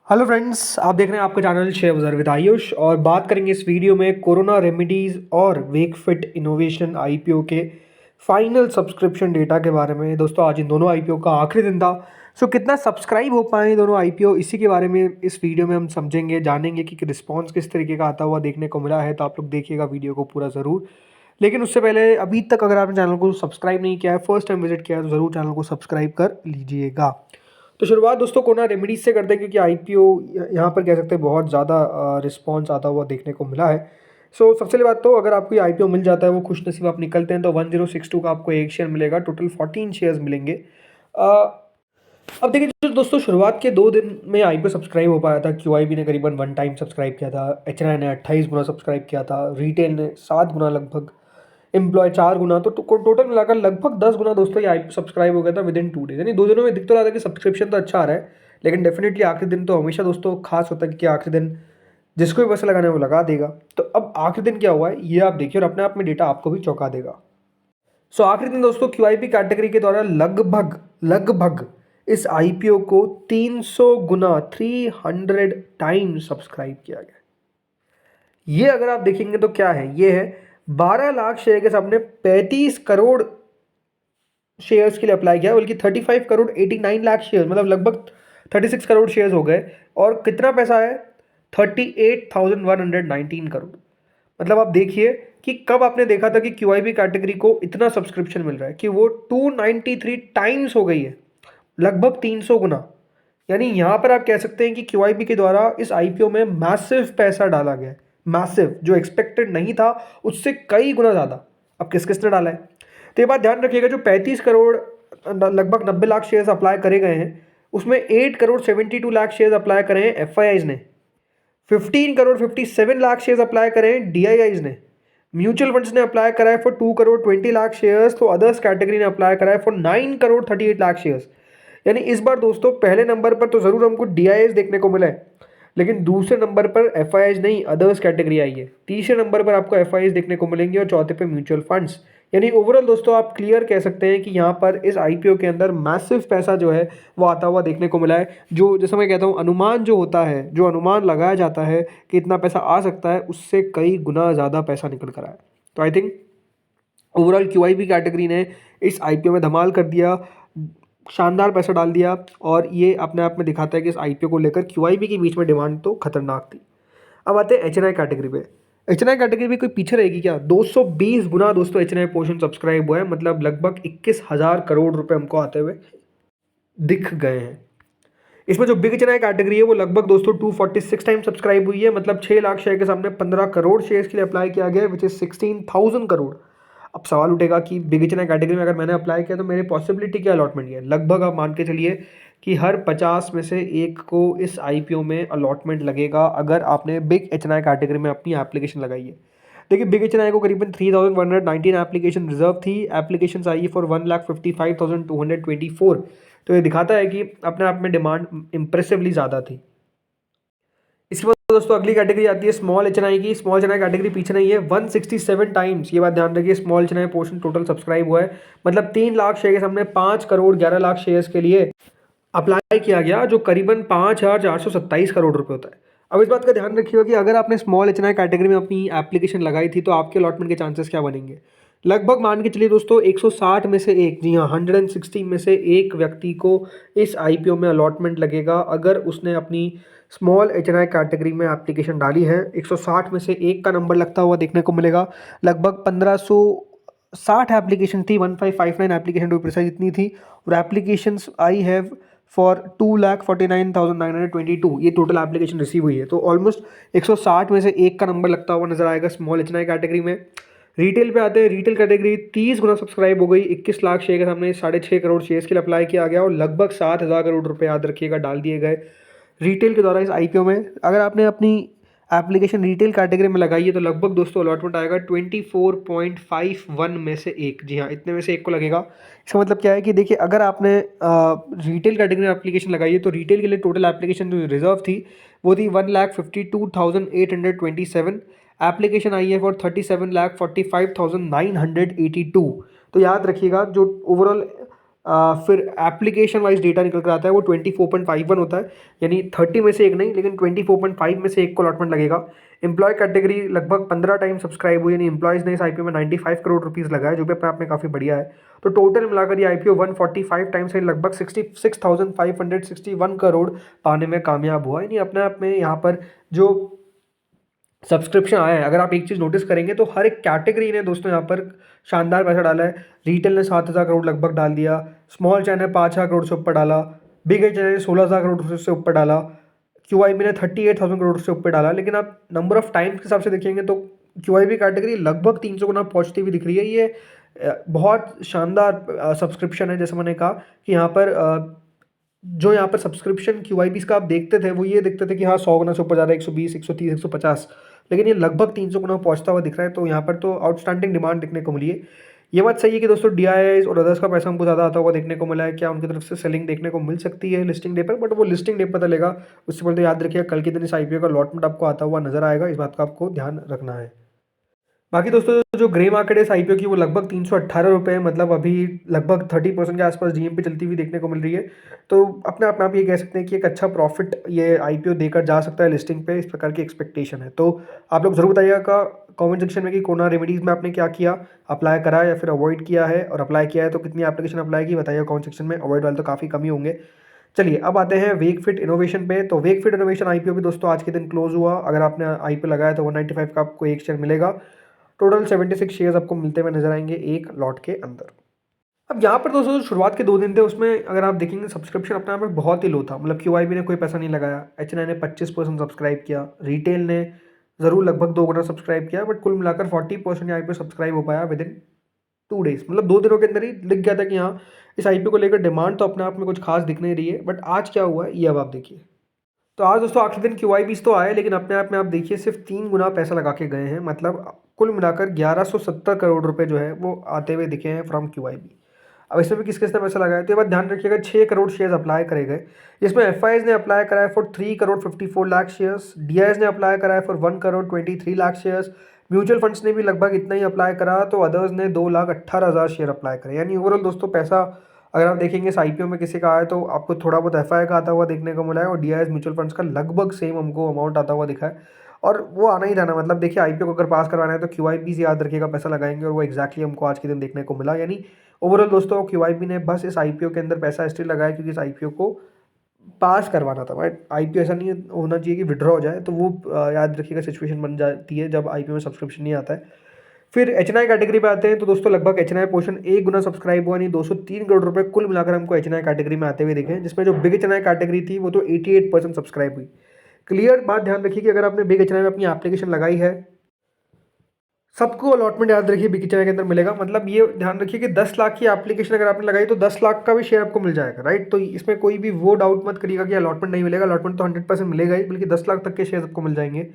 Hello friends, आप देख रहे हैं आपका चैनल शेयर बाजार विद आयुष और बात करेंगे इस वीडियो में कोरोना रेमेडीज़ और वेकफिट इनोवेशन आईपीओ के फाइनल सब्सक्रिप्शन डेटा के बारे में। दोस्तों, आज इन दोनों आईपीओ का आखिरी दिन था। सो कितना सब्सक्राइब हो पाए दोनों आईपीओ, इसी के बारे में इस वीडियो में हम समझेंगे, जानेंगे कि रिस्पॉन्स किस तरीके का आता हुआ देखने को मिला है। तो आप लोग देखिएगा वीडियो को पूरा ज़रूर। लेकिन उससे पहले अभी तक अगर आपने चैनल को सब्सक्राइब नहीं किया है, फर्स्ट टाइम विजिट किया है, तो ज़रूर चैनल को सब्सक्राइब कर लीजिएगा। तो शुरुआत दोस्तों कोरोना रेमेडीज से करते हैं, क्योंकि आईपीओ यहाँ पर कह सकते हैं बहुत ज़्यादा रिस्पांस आता हुआ देखने को मिला है। सो सबसे पहले बात, तो अगर आपको ये आईपीओ मिल जाता है, वो खुश नसीब आप निकलते हैं, तो 1062 का आपको एक शेयर मिलेगा, टोटल 14 शेयर्स मिलेंगे। अब देखिए जो दोस्तों, शुरुआत के 2 दिन में आईपीओ सब्सक्राइब हो पाया था। क्यूआईबी ने करीबन 1 टाइम सब्सक्राइब किया था, एचएनआई ने 28 गुना सब्सक्राइब किया था, रिटेल ने 7 गुना लगभग, एम्प्लॉय 4 गुना, तो टोटल मिलाकर लगभग 10 गुना दोस्तों ये आईपीओ सब्सक्राइब हो गया था विद इन 2 डेज। यानी 2 दिनों में दिख तो रहा था कि सब्सक्रिप्शन तो अच्छा आ रहा है, लेकिन डेफिनेटली आखिरी दिन तो हमेशा दोस्तों खास होता है, क्योंकि आखिरी दिन जिसको भी पैसा लगाना है वो लगा देगा। तो अब आखिरी दिन क्या हुआ है ये आप देखिए, और अपने आप में डेटा आपको भी चौंका देगा। सो आखिरी दिन दोस्तों क्यूआईपी कैटेगरी के द्वारा लगभग लगभग इस आईपीओ को 300 गुना 300 टाइम सब्सक्राइब किया गया। ये अगर आप देखेंगे तो क्या है, ये है 12 लाख शेयर के सामने 35 करोड़ शेयर्स के लिए अप्लाई किया, बल्कि 35 करोड़ 89 लाख शेयर, मतलब लगभग 36 करोड़ शेयर्स हो गए। और कितना पैसा है, 38,119 करोड़। मतलब आप देखिए कि कब आपने देखा था कि क्यूआईबी कैटेगरी को इतना सब्सक्रिप्शन मिल रहा है, कि वो 293 टाइम्स हो गई है, लगभग 300 गुना। यानी यहाँ पर आप कह सकते हैं कि क्यूआईबी के द्वारा इस आईपीओ में मैसिव पैसा डाला गया है। मैसिव, जो एक्सपेक्टेड नहीं था उससे कई गुना ज़्यादा। अब किस किसने डाला है, तो ये बात ध्यान रखिएगा, जो 35 करोड़ लगभग 90 लाख शेयर्स अप्लाई करे गए हैं, उसमें 8 करोड़ 72 लाख शेयर्स अप्लाई करे हैं एफआईआईज ने, 15 करोड़ 57 लाख शेयर्स अप्लाई करे हैं डीआईआईज ने, म्यूचुअल फंड्स ने अप्लाई करा है फॉर 2 करोड़ 20 लाख शेयर्स, तो अदर्स कैटेगरी ने अप्लाई करा है फॉर 9 करोड़ 38 लाख शेयर्स। यानी इस बार दोस्तों पहले नंबर पर तो ज़रूर हमको डीआईएस देखने को मिला है, लेकिन दूसरे नंबर पर एफआईआईज नहीं, अदर्स कैटेगरी आई है। तीसरे नंबर पर आपको एफआईआईज देखने को मिलेंगे, और चौथे पे म्यूचुअल फंड्स। यानी ओवरऑल दोस्तों आप क्लियर कह सकते हैं कि यहाँ पर इस आईपीओ के अंदर मैसिव पैसा जो है वो आता हुआ देखने को मिला है। जो जैसे मैं कहता हूँ, अनुमान जो होता है, जो अनुमान लगाया जाता है कि इतना पैसा आ सकता है, उससे कई गुना ज़्यादा पैसा निकल कर आया। तो I think overall QIB category ने इस आईपीओ में धमाल कर दिया, शानदार पैसा डाल दिया, और ये अपने आप में दिखाता है कि इस आईपीओ को लेकर क्यूआईबी के बीच में डिमांड तो खतरनाक थी। अब आते हैं एचएनआई कैटेगरी पे। एचएनआई कैटेगरी में कोई पीछे रहेगी क्या, 220 गुना दोस्तों एचएनआई पोर्शन सब्सक्राइब हुआ है, मतलब लगभग 21,000 करोड़ रुपए हमको आते हुए दिख गए हैं। इसमें जो बिग एचएनआई कैटेगरी है वो लगभग दोस्तों 246 टाइम सब्सक्राइब हुई है, मतलब 6 लाख शेयर के सामने 15 करोड़ शेयर्स के लिए अप्लाई किया गया है, विच इज 16,000 करोड़। अब सवाल उठेगा कि बिग एचएनआई कैटेगरी में अगर मैंने अप्लाई किया तो मेरे पॉसिबिलिटी क्या अलॉटमेंट है। लगभग आप मान के चलिए कि हर 50 में से एक को इस आईपीओ में अलॉटमेंट लगेगा, अगर आपने बिग एचएनआई कैटेगरी में अपनी एप्लीकेशन लगाई है। देखिए बिग एचएनआई को करीबन 3,119 एप्लीकेशन रिजर्व थी, एप्लीकेशन आई है फॉर 1,55,224। तो ये दिखाता है कि अपने आप में डिमांड इंप्रेसिवली ज़्यादा थी। इसके बाद दोस्तों अगली कैटेगरी आती है स्मॉल एचएनआई की। स्मॉल एचएनआई कैटेगरी पीछे नहीं है, 167 टाइम्स, ये बात ध्यान रखिए, small HNI portion total subscribe हुआ है, मतलब 3 लाख शेयर के सामने 5 करोड़ 11 लाख शेयर्स के लिए अप्लाई किया गया, जो करीबन 5,427 करोड़ रुपए होता है। अब इस बात का ध्यान रखिएगा कि अगर आपने स्मॉल एचएनआई कैटेगरी में अपनी एप्लीकेशन लगाई थी, तो आपके अलॉटमेंट के चांसेस क्या बनेंगे। लगभग मान के चलिए दोस्तों 160 में से एक, जी हाँ 160 में से एक व्यक्ति को इस आईपीओ में अलॉटमेंट लगेगा, अगर उसने अपनी स्मॉल एचएनआई कैटेगरी में एप्लीकेशन डाली है। 160 में से एक का नंबर लगता हुआ देखने को मिलेगा। लगभग 1560 एप्लीकेशन थी, 1559 एप्लीकेशन टू प्रिसाइज इतनी थी, और एप्लीकेशंस आई हैव फॉर 2,49,922, ये टोटल एप्लीकेशन रिसीव हुई है। तो ऑलमोस्ट 160 में से एक का नंबर लगता हुआ नजर आएगा स्मॉल एचएनआई कैटेगरी में। रिटेल पे आते हैं, रिटेल कैटेगरी 30 गुना सब्सक्राइब हो गई, 21 लाख शेयर के सामने 6.5 करोड़ शेयर्स के लिए अप्लाई किया गया, और लगभग 7,000 करोड़ रुपए याद रखिएगा डाल दिए गए रिटेल के द्वारा इस आईपीओ में। अगर आपने अपनी एप्लीकेशन रिटेल कैटेगरी में लगाई है, तो लगभग दोस्तों अलॉटमेंट आएगा 24.51 में से एक, जी हाँ इतने में से एक को लगेगा। इसका मतलब क्या है कि देखिए, अगर आपने रिटेल कैटेगरी में एप्लीकेशन लगाई है, तो रिटेल के लिए टोटल एप्लीकेशन जो रिजर्व थी वो थी 1,52,827, एप्लीकेशन आई है फॉर 37,45,982। तो याद रखिएगा, जो ओवरऑल फिर एप्लीकेशन वाइज डेटा निकल कर आता है वो 24.51 होता है, यानी 30 में से एक नहीं लेकिन 24.5 में से एक को अलॉटमेंट लगेगा। एम्प्लॉय कैटेगरी लगभग 15 टाइम सब्सक्राइब हुई, यानी एम्प्लॉयज़ ने इस आईपीओ में 95 करोड़ रुपीज़ लगाया, जो भी अपने आप में काफ़ी बढ़िया है। तो टोटल मिलाकर ये आईपीओ 145 टाइम्स से लगभग 66,561 करोड़ पाने में कामयाब हुआ। यानी अपने आप में यहाँ पर जो सब्सक्रिप्शन आया है, अगर आप एक चीज़ नोटिस करेंगे तो हर एक कैटेगरी ने दोस्तों यहाँ पर शानदार पैसा डाला है। रिटेल ने 7,000 करोड़ लगभग डाल दिया, स्मॉल चैन ने 5,000 करोड़ से ऊपर डाला, बिग एच ने 16,000 करोड़ से ऊपर डाला, क्यूआईबी ने 38,000 करोड़ से ऊपर डाला। लेकिन आप नंबर ऑफ टाइम्स के हिसाब से देखेंगे तो क्यूआईबी कैटेगरी लगभग 300 गुना पहुँचती हुई दिख रही है। ये बहुत शानदार सब्सक्रिप्शन है। जैसे मैंने कहा कि यहाँ पर जो यहाँ पर सब्सक्रिप्शन क्यूआईबीज़ का आप देखते थे वो ये देखते थे कि हाँ 100 गुना से ऊपर जा रहा है, 120, 130, 150, लेकिन ये लगभग 300 गुना पहुँचता हुआ दिख रहा है। तो यहाँ पर तो आउटस्टैंडिंग डिमांड देखने को मिली है। ये बात सही है कि दोस्तों डीआईआईज और अदर्स का पैसा हमको ज़्यादा आता हुआ देखने को मिला है। क्या उनकी तरफ से सेलिंग देखने को मिल सकती है लिस्टिंग डे पर, बट वो लिस्टिंग डे पर पता चलेगा। उससे पहले तो याद रखिएगा कल के दिन इस आईपीओ का अलॉटमेंट आपको आता हुआ नजर आएगा, इस बात का आपको ध्यान रखना है। बाकी दोस्तों जो ग्रे मार्केट है इस आईपीओ की वो लगभग 318 रुपये है, मतलब अभी लगभग 30% के आसपास जीएमपी चलती हुई देखने को मिल रही है। तो अपने आप में आप ये कह सकते हैं कि एक अच्छा प्रॉफिट ये आईपीओ देकर जा सकता है लिस्टिंग पे, इस प्रकार की एक्सपेक्टेशन है। तो आप लोग जरूर बताइएगा कमेंट सेक्शन में कि कोरोना रेमेडीज़ में आपने क्या किया, अप्लाई करा या फिर अवॉइड किया है, और अप्लाई किया है तो कितनी एप्लीकेशन अप्लाई की बताइएगा कमेंट सेक्शन में। अवॉइड वाले तो काफ़ी कम ही होंगे। चलिए अब आते हैं वेकफिट इनोवेशन पे। तो वेकफिट इनोवेशन आईपीओ भी दोस्तों आज के दिन क्लोज हुआ। अगर आपने आईपीओ लगाया तो 195 का आपको एक शेयर मिलेगा। टोटल 76 शेयर्स आपको मिलते हुए नजर आएंगे एक लॉट के अंदर। अब यहाँ पर दोस्तों शुरुआत के 2 दिन थे उसमें अगर आप देखेंगे सब्सक्रिप्शन अपने आप में बहुत ही लो था, मतलब क्यूआईबी ने कोई पैसा नहीं लगाया, एचएनआई ने 25% सब्सक्राइब किया, रिटेल ने ज़रूर लगभग 2 गुना सब्सक्राइब किया, बट कुल मिलाकर 40% यहाँ पे सब्सक्राइब हो पाया विद इन 2 डेज, मतलब 2 दिनों के अंदर ही दिख गया था कि हाँ इस आईपीओ को लेकर डिमांड तो अपने आप में कुछ खास दिख नहीं रही है। बट आज क्या हुआ है ये अब आप देखिए। तो आज दोस्तों आखिरी दिन क्यूआईबीज़ तो आए, लेकिन अपने आप में आप देखिए सिर्फ 3 गुना पैसा लगा के गए हैं, मतलब कुल मिलाकर 1170 करोड़ रुपए जो है वो आते हुए दिखे हैं फ्रॉम क्यूआईबी। अब इसमें भी किस किसने पैसा लगाया तो ये बात ध्यान रखिएगा। 6 करोड़ शेयर्स अप्लाई करे गए, जिसमें एफआईज ने अप्लाई कराया for 3 crore 54 lakh shares, DIIs ने अप्लाई कराया for 1 crore 23 lakh shares, mutual funds ने भी लगभग इतना ही अप्लाई करा, तो अदर्स ने 2,18,000 शेयर अप्लाई करे। यानी ओवरऑल दोस्तों पैसा अगर आप देखेंगे इस आईपीओ में किसी का आया तो आपको थोड़ा बहुत एफआई का आता हुआ देखने को मिला है, और डीआईएस म्यूचुअल फंड्स का लगभग सेम हमको अमाउंट आता हुआ दिखा है। और वो आना ही रहना, मतलब देखिए आईपीओ को अगर पास करवाना है तो क्यूआईबी से याद रखिएगा पैसा लगाएंगे, और वो एक्जैक्टली हमको आज के दिन देखने को मिला। यानी ओवरऑल दोस्तों क्यूआईबी ने बस इस आईपीओ के अंदर पैसा इसलिए लगाया क्योंकि इस आईपीओ को पास करवाना था। बट आईपीओ ऐसा नहीं होना चाहिए कि विड्रॉ हो जाए, तो वो याद रखिएगा सिचुएशन बन जाती है जब आईपीओ में सब्सक्रिप्शन नहीं आता है। फिर एचएनआई कैटेगरी पे आते हैं तो दोस्तों लगभग एचएनआई पोर्शन 1 गुना सब्सक्राइब हुआ, नहीं 203 करोड़ रुपए कुल मिलाकर हमको एचएनआई कैटेगरी में आते हुए दिखे, जिसमें जो बिग एचएनआई कैटेगरी थी वो तो 88% सब्सक्राइब हुई। क्लियर बात ध्यान रखिए कि अगर आपने बिग एचएनआई में अपनी एप्लीकेशन लगाई है, सबको अलॉटमेंट याद रखिए बिग एचएनआई के अंदर मिलेगा। मतलब ये ध्यान रखिए कि 10 लाख की एप्लीकेशन अगर आपने लगाई तो 10 लाख का भी शेयर आपको मिल जाएगा, राइट। तो इसमें कोई भी वो डाउट मत करिएगा कि अलॉटमेंट नहीं मिलेगा, अलॉटमेंट तो 100% मिलेगा ही, बल्कि 10 लाख तक के शेयर आपको मिल जाएंगे।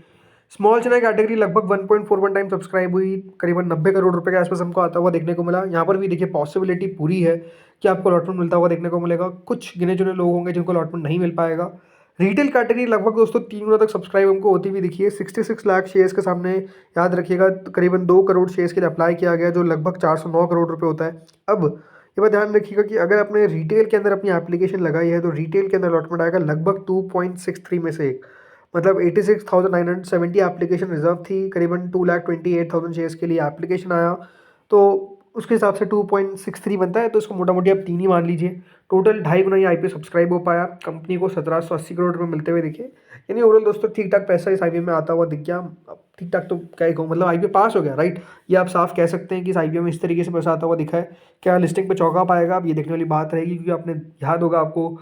स्मॉल चेन्नई कैटेगरी लगभग 1.41 टाइम सब्सक्राइब हुई, करीबन 90 करोड़ रुपए के आसपास हमको आता हुआ देखने को मिला। यहाँ पर भी देखिए पॉसिबिलिटी पूरी है कि आपको अलॉटमेंट मिलता हुआ देखने को मिलेगा। कुछ गिने चुने लोग होंगे जिनको अलॉटमेंट नहीं मिल पाएगा। रिटेल कैटेगरी लगभग दोस्तों 3 गुना तक सब्सक्राइब हमको होती हुई दिखी है। 66 लाख शेयर्स के सामने याद रखिएगा करीबन 2 करोड़ शेयर्स के लिए अप्लाई किया गया, जो लगभग 409 करोड़ रुपए होता है। अब ये बात ध्यान रखिएगा कि अगर आपने रिटेल के अंदर अपनी एप्लीकेशन लगाई है तो रिटेल के अंदर अलॉटमेंट आएगा लगभग 2.63 में से एक, मतलब 86,970 एप्लीकेशन रिजर्व थी, करीबन 2,28,000 शेयर्स के लिए एप्लीकेशन आया, तो उसके हिसाब से 2.63 बनता है। तो इसको मोटा मोटी आप 3 ही मान लीजिए। टोटल 2.5 गुना ये आईपीओ सब्सक्राइब हो पाया, कंपनी को 1780 करोड़ रुपये मिलते हुए दिखे। यानी ओवरऑल दोस्तों ठीक ठाक पैसा इस आईपीओ में आता हुआ दिख गया। ठीक ठाक तो क्या ही कहूँ, मतलब आईपीओ पास हो गया, राइट। ये आप साफ कह सकते हैं कि इस आईपीओ में इस तरीके से पैसा आता हुआ दिखा है। क्या लिस्टिंग पे चौंका पाएगा, अब ये देखने वाली बात रहेगी, क्योंकि आपने याद होगा आपको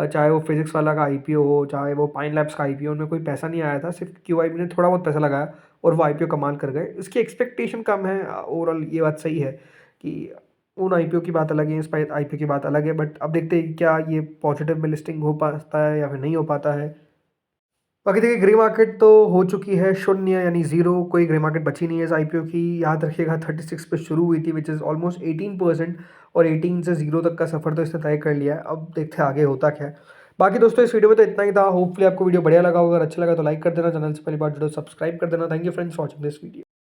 चाहे वो फिजिक्स वाला का आईपीओ हो, चाहे वो पाइन लैब्स का आईपीओ, उनमें कोई पैसा नहीं आया था, सिर्फ क्यूआईबी ने थोड़ा बहुत पैसा लगाया और वो आईपीओ कमाल कर गए। इसकी एक्सपेक्टेशन कम है। ओवरऑल ये बात सही है कि उन आईपीओ की बात अलग है, इस आईपीओ की बात अलग है, बट अब देखते हैं क्या ये पॉजिटिव में लिस्टिंग हो पाता है या फिर नहीं हो पाता है। बाकी देखिए ग्रे मार्केट तो हो चुकी है शून्य, यानी जीरो, कोई ग्रे मार्केट बची नहीं है इस आईपीओ की। याद रखिएगा 36 पे शुरू हुई थी, विच इज़ ऑलमोस्ट 18%, और 18 से जीरो तक का सफ़र तो इसने तय कर लिया है। अब देखते हैं आगे होता क्या है। बाकी दोस्तों इस वीडियो में तो इतना ही था। होपफुली आपको वीडियो बढ़िया लगा होगा, अगर अच्छा लगा तो लाइक कर देना, चैनल से पहली बार जुड़ो सब्सक्राइब कर देना। Thank you friends for watching this video.